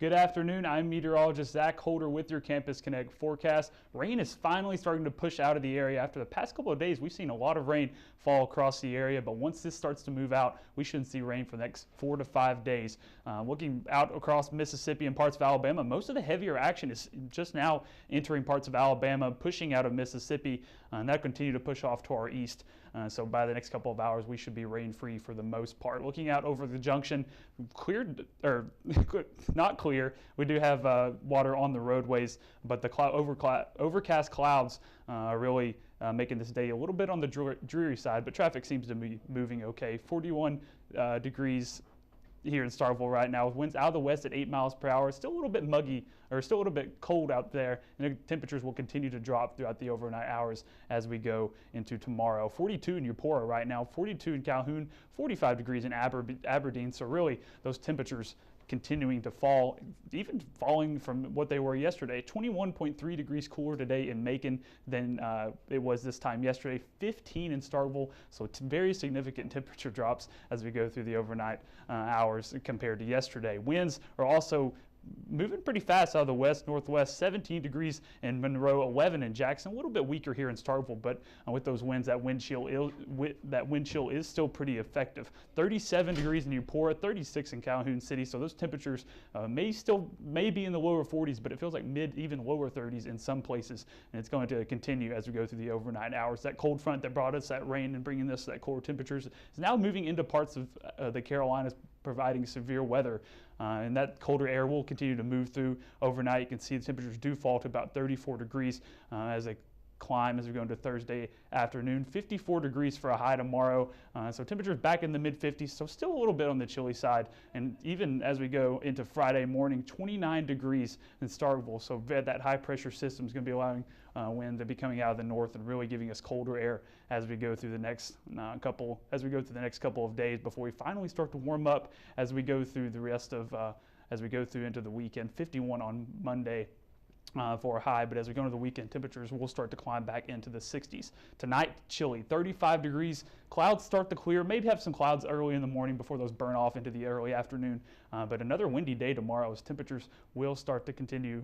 Good afternoon. I'm meteorologist Zach Holder with your Campus Connect forecast. Rain is finally starting to push out of the area. After the past couple of days, we've seen a lot of rain fall across the area, but once this starts to move out, we shouldn't see rain for the next 4 to 5 days. Looking out across Mississippi and parts of Alabama, most of the heavier action is just now entering parts of Alabama, pushing out of Mississippi, and that continue to push off to our east. So by the next couple of hours, we should be rain-free for the most part. Looking out over the junction, cleared or not clear. We do have water on the roadways, but the overcast clouds are really making this day a little bit on the dreary side, but traffic seems to be moving okay. 41 degrees here in Starkville right now, with winds out of the west at 8 miles per hour. Still a little bit muggy, or still a little bit cold out there, and the temperatures will continue to drop throughout the overnight hours as we go into tomorrow. 42 in Eupora right now, 42 in Calhoun, 45 degrees in Aberdeen. So really, those temperatures continuing to fall, even falling from what they were yesterday. 21.3 degrees cooler today in Macon than it was this time yesterday. 15 in Starkville, so it's very significant temperature drops as we go through the overnight hours compared to yesterday. Winds are also moving pretty fast out of the west-northwest. 17 degrees in Monroe, 11 in Jackson. A little bit weaker here in Starkville, but with those winds, that wind chill is still pretty effective. 37 degrees in Eupora, 36 in Calhoun City. So those temperatures may be in the lower 40s, but it feels like even lower 30s in some places, and it's going to continue as we go through the overnight hours. That cold front that brought us that rain and bringing us that colder temperatures is now moving into parts of the Carolinas, providing severe weather. And that colder air will continue to move through overnight. You can see the temperatures do fall to about 34 degrees as they climb as we go into Thursday afternoon. 54 degrees for a high tomorrow. So temperatures back in the mid-50s, so still a little bit on the chilly side. And even as we go into Friday morning, 29 degrees in Starkville. So that high pressure system is going to be allowing wind to be coming out of the north and really giving us colder air as we go through the next couple of days before we finally start to warm up as we go through the rest of into the weekend. 51 on Monday for a high, but as we go into the weekend, temperatures will start to climb back into the 60s. Tonight, chilly, 35 degrees. Clouds start to clear. Maybe have some clouds early in the morning before those burn off into the early afternoon. But another windy day tomorrow as temperatures will start to continue,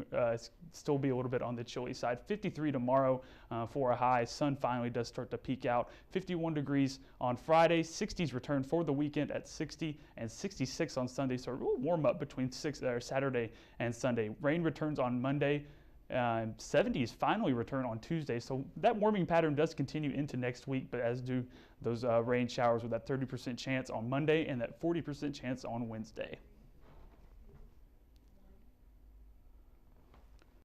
still be a little bit on the chilly side. 53 tomorrow for a high. Sun finally does start to peek out. 51 degrees on Friday. 60s return for the weekend at 60 and 66 on Sunday. So a real warm up between Saturday and Sunday. Rain returns on Monday. 70s finally return on Tuesday, so that warming pattern does continue into next week, but as do those rain showers with that 30% chance on Monday and that 40% chance on Wednesday.